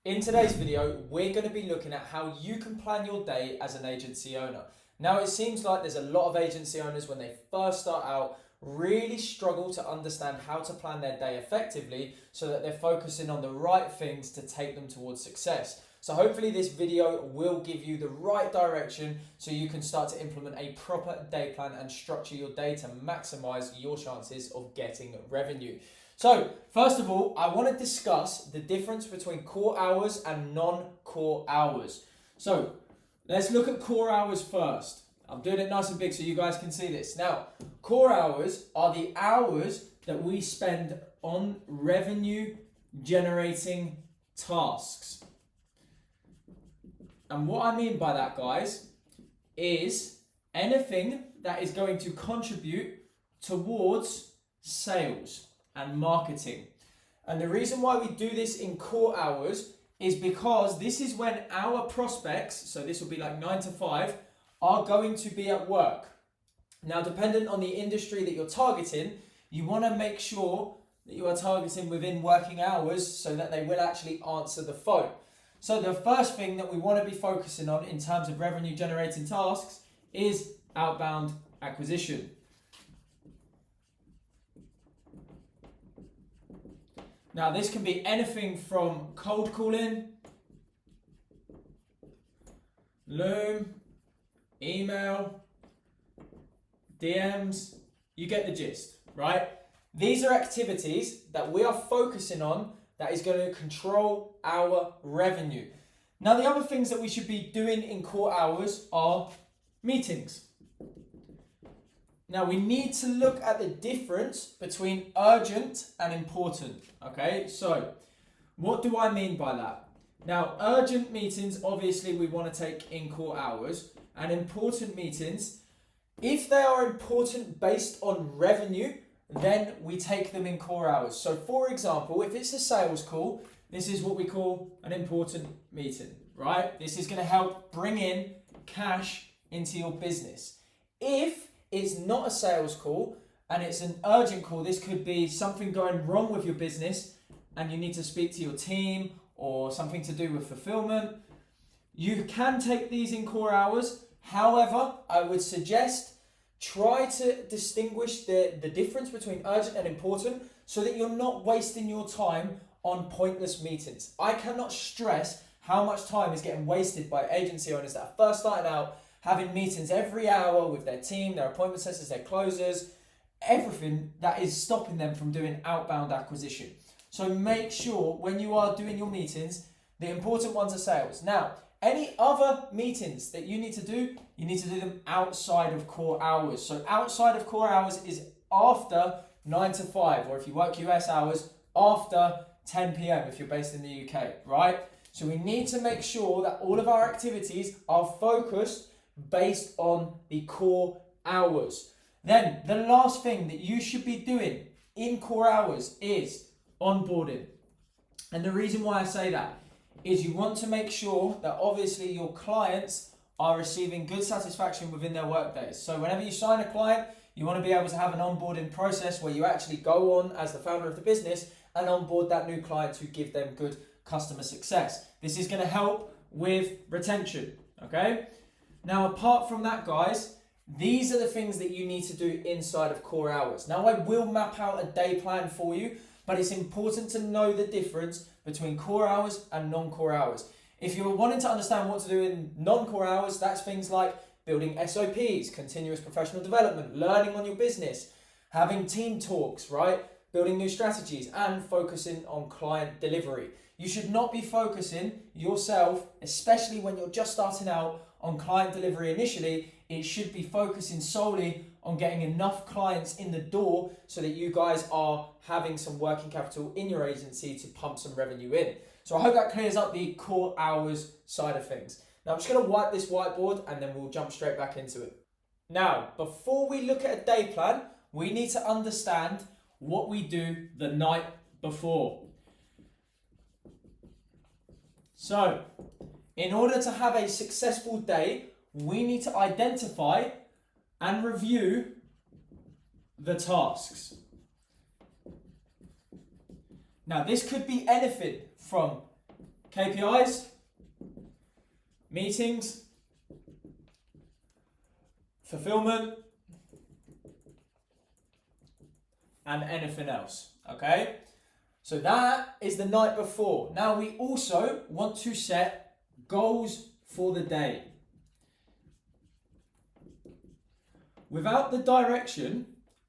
In today's video, we're going to be looking at how you can plan your day as an agency owner. Now, it seems like there's a lot of agency owners when they first start out really struggle to understand how to plan their day effectively so that they're focusing on the right things to take them towards success. So hopefully this video will give you the right direction so you can start to implement a proper day plan and structure your day to maximize your chances of getting revenue. So first of all, I want to discuss the difference between core hours and non-core hours. So let's look at core hours first. I'm doing it nice and big so you guys can see this. Now, core hours are the hours that we spend on revenue generating tasks. And what I mean by that, guys, is anything that is going to contribute towards sales and marketing. And the reason why we do this in core hours is because this is when our prospects, so this will be like 9 to 5, are going to be at work. Now, dependent on the industry that you're targeting, you want to make sure that you are targeting within working hours so that they will actually answer the phone. So the first thing that we want to be focusing on in terms of revenue generating tasks is outbound acquisition. Now, this can be anything from cold calling, Loom, email, DMs, you get the gist, right? These are activities that we are focusing on that is going to control our revenue. Now, the other things that we should be doing in core hours are meetings. Now, we need to look at the difference between urgent and important, okay? So, what do I mean by that? Now, urgent meetings, obviously, we want to take in core hours, and important meetings, if they are important based on revenue, then we take them in core hours. So, for example, if it's a sales call, this is what we call an important meeting, right? This is going to help bring in cash into your business. If it's not a sales call and it's an urgent call, this could be something going wrong with your business and you need to speak to your team or something to do with fulfillment. You can take these in core hours. However, I would suggest try to distinguish the difference between urgent and important so that you're not wasting your time on pointless meetings. I cannot stress how much time is getting wasted by agency owners that are first starting out, having meetings every hour with their team, their appointment setters, their closers, everything that is stopping them from doing outbound acquisition. So make sure when you are doing your meetings, the important ones are sales. Now, any other meetings that you need to do them outside of core hours. So outside of core hours is after 9 to 5, or if you work US hours, after 10 p.m. if you're based in the UK, right? So we need to make sure that all of our activities are focused based on the core hours. Then the last thing that you should be doing in core hours is onboarding. And the reason why I say that is you want to make sure that obviously your clients are receiving good satisfaction within their workdays. So whenever you sign a client, you want to be able to have an onboarding process where you actually go on as the founder of the business and onboard that new client to give them good customer success. This is going to help with retention, okay? Now, apart from that, guys, these are the things that you need to do inside of core hours. Now, I will map out a day plan for you, but it's important to know the difference between core hours and non-core hours. If you're wanting to understand what to do in non-core hours, that's things like building SOPs, continuous professional development, learning on your business, having team talks, right? Building new strategies and focusing on client delivery. You should not be focusing yourself, especially when you're just starting out, on client delivery initially. It should be focusing solely on getting enough clients in the door so that you guys are having some working capital in your agency to pump some revenue in. So I hope that clears up the core hours side of things. Now I'm just going to wipe this whiteboard and then we'll jump straight back into it. Now, before we look at a day plan, we need to understand what we do the night before. So, in order to have a successful day, we need to identify and review the tasks. Now, this could be anything from KPIs, meetings, fulfillment, and anything else, okay? So that is the night before. Now we also want to set goals for the day. Without the direction,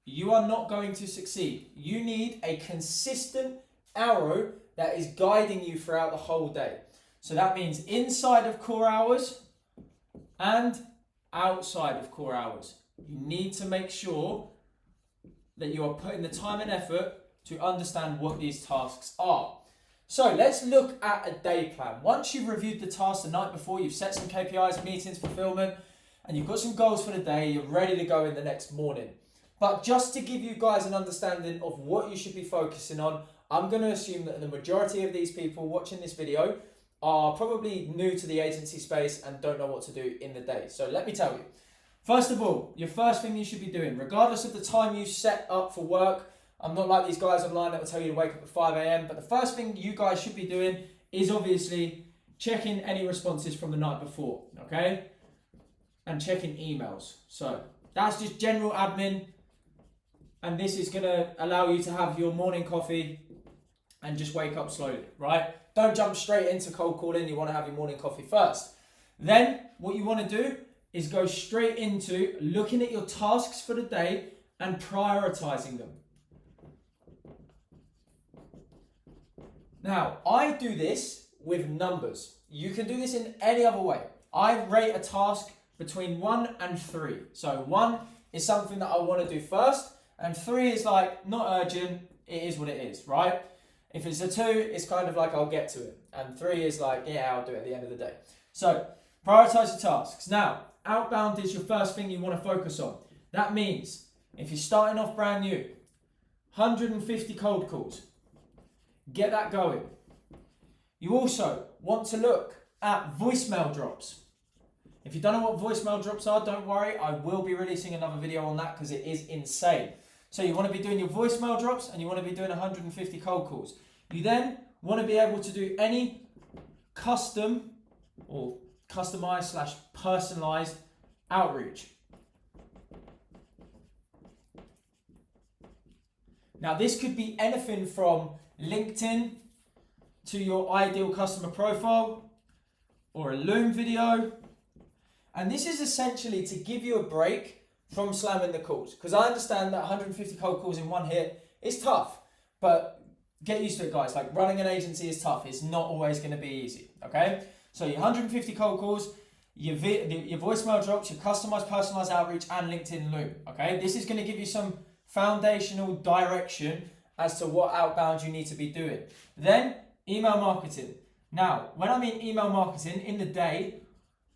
you are not going to succeed. You need a consistent arrow that is guiding you throughout the whole day. So that means inside of core hours and outside of core hours. You need to make sure that you are putting the time and effort to understand what these tasks are. So let's look at a day plan. Once you've reviewed the tasks the night before, you've set some KPIs, meetings, fulfillment, and you've got some goals for the day, you're ready to go in the next morning. But just to give you guys an understanding of what you should be focusing on, I'm going to assume that the majority of these people watching this video are probably new to the agency space and don't know what to do in the day. So let me tell you. First of all, your first thing you should be doing, regardless of the time you set up for work, I'm not like these guys online that will tell you to wake up at 5 a.m, but the first thing you guys should be doing is obviously checking any responses from the night before, okay? And checking emails. So that's just general admin, and this is going to allow you to have your morning coffee and just wake up slowly, right? Don't jump straight into cold calling. You want to have your morning coffee first. Then what you want to do is go straight into looking at your tasks for the day and prioritizing them. Now, I do this with numbers. You can do this in any other way. I rate a task between 1 and 3. So 1 is something that I want to do first, and 3 is like not urgent, it is what it is, right? If it's a 2, it's kind of like I'll get to it. And 3 is like, yeah, I'll do it at the end of the day. So prioritize your tasks. Now, outbound is your first thing you want to focus on. That means if you're starting off brand new, 150 cold calls. Get that going. You also want to look at voicemail drops. If you don't know what voicemail drops are, don't worry. I will be releasing another video on that because it is insane. So you want to be doing your voicemail drops and you want to be doing 150 cold calls. You then want to be able to do any custom or customized / personalized outreach. Now this could be anything from LinkedIn to your ideal customer profile or a Loom video. And this is essentially to give you a break from slamming the calls. Because I understand that 150 cold calls in one hit is tough. But get used to it, guys. Like, running an agency is tough. It's not always going to be easy, okay? So your 150 cold calls, your voicemail drops, your customized, personalized outreach, and LinkedIn Loom, okay? This is going to give you some foundational direction as to what outbound you need to be doing. Then, email marketing. Now, when I mean email marketing in the day,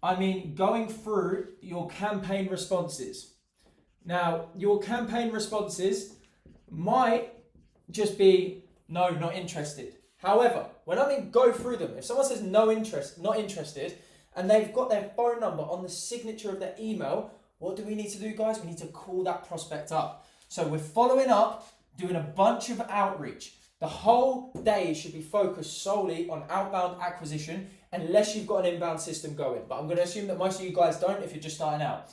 I mean going through your campaign responses. Now, your campaign responses might just be, no, not interested. However, when I mean go through them, if someone says no interest, not interested, and they've got their phone number on the signature of their email, what do we need to do, guys? We need to call that prospect up. So we're following up, doing a bunch of outreach. The whole day should be focused solely on outbound acquisition unless you've got an inbound system going. But I'm going to assume that most of you guys don't if you're just starting out.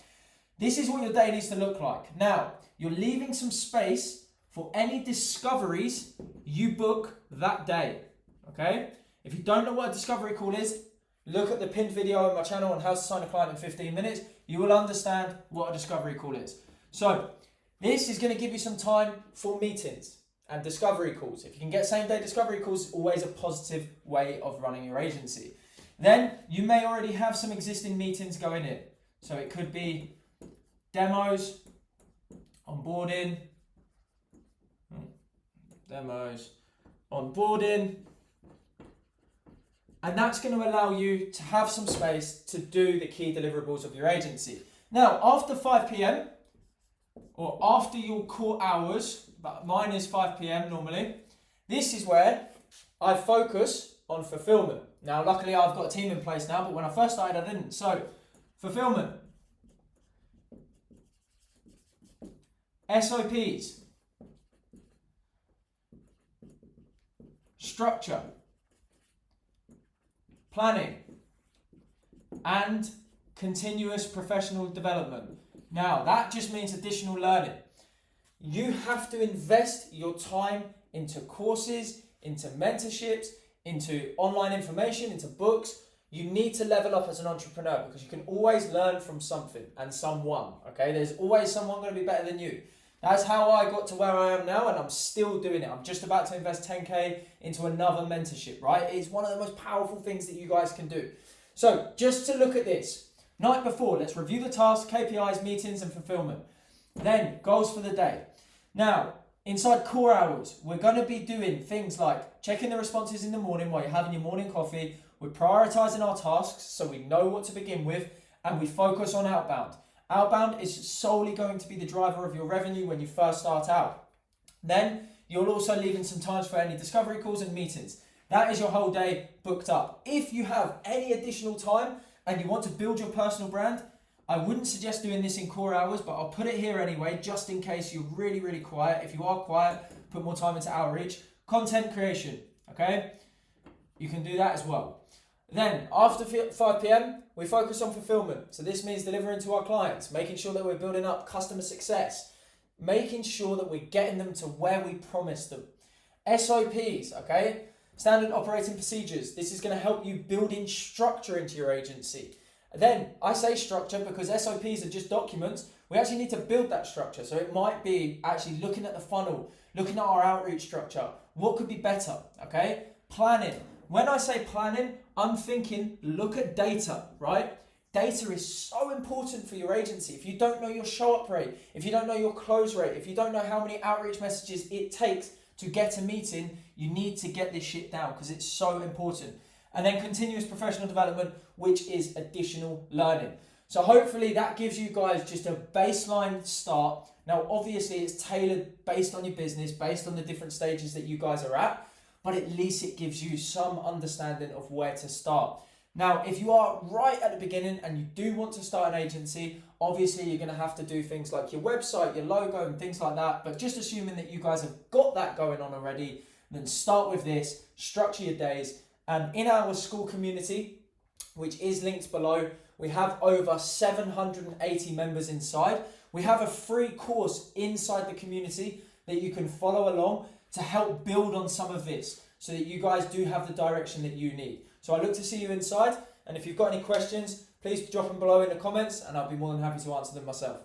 This is what your day needs to look like. Now, you're leaving some space for any discoveries you book that day, okay? If you don't know what a discovery call is, look at the pinned video on my channel on how to sign a client in 15 minutes. You will understand what a discovery call is. So, this is going to give you some time for meetings and discovery calls. If you can get same-day discovery calls, always a positive way of running your agency. Then, you may already have some existing meetings going in. So, it could be demos, onboarding, and that's going to allow you to have some space to do the key deliverables of your agency. Now, after 5 p.m. or after your core hours, but mine is 5 p.m. normally, this is where I focus on fulfillment. Now, luckily I've got a team in place now, but when I first started I didn't. So, fulfillment. SOPs. Structure. planning, and continuous professional development. Now, that just means additional learning. You have to invest your time into courses, into mentorships, into online information, into books. You need to level up as an entrepreneur because you can always learn from something and someone, okay? There's always someone going to be better than you. That's how I got to where I am now, and I'm still doing it. I'm just about to invest 10K into another mentorship, right? It's one of the most powerful things that you guys can do. So just to look at this, night before, let's review the tasks, KPIs, meetings, and fulfillment. Then goals for the day. Now, inside core hours, we're going to be doing things like checking the responses in the morning while you're having your morning coffee. We're prioritizing our tasks so we know what to begin with, and we focus on outbound. Outbound is solely going to be the driver of your revenue when you first start out. Then you'll also leave in some times for any discovery calls and meetings. That is your whole day booked up. If you have any additional time and you want to build your personal brand, I wouldn't suggest doing this in core hours, but I'll put it here anyway, just in case you're really, really quiet. If you are quiet, put more time into outreach. Content creation, okay? You can do that as well. Then, after 5 p.m, we focus on fulfillment. So this means delivering to our clients, making sure that we're building up customer success, making sure that we're getting them to where we promised them. SOPs, okay? Standard operating procedures. This is going to help you build in structure into your agency. Then, I say structure because SOPs are just documents. We actually need to build that structure. So it might be actually looking at the funnel, looking at our outreach structure. What could be better, okay? Planning. When I say planning, I'm thinking look at data, right? Data is so important for your agency. If you don't know your show up rate, if you don't know your close rate, if you don't know how many outreach messages it takes to get a meeting, you need to get this shit down because it's so important. And then continuous professional development, which is additional learning. So hopefully that gives you guys just a baseline start. Now, obviously it's tailored based on your business, based on the different stages that you guys are at, but at least it gives you some understanding of where to start. Now, if you are right at the beginning and you do want to start an agency, obviously you're going to have to do things like your website, your logo and things like that. But just assuming that you guys have got that going on already, then start with this, structure your days. And in our school community, which is linked below, we have over 780 members inside. We have a free course inside the community that you can follow along to help build on some of this so that you guys do have the direction that you need. So I look to see you inside, and if you've got any questions, please drop them below in the comments and I'll be more than happy to answer them myself.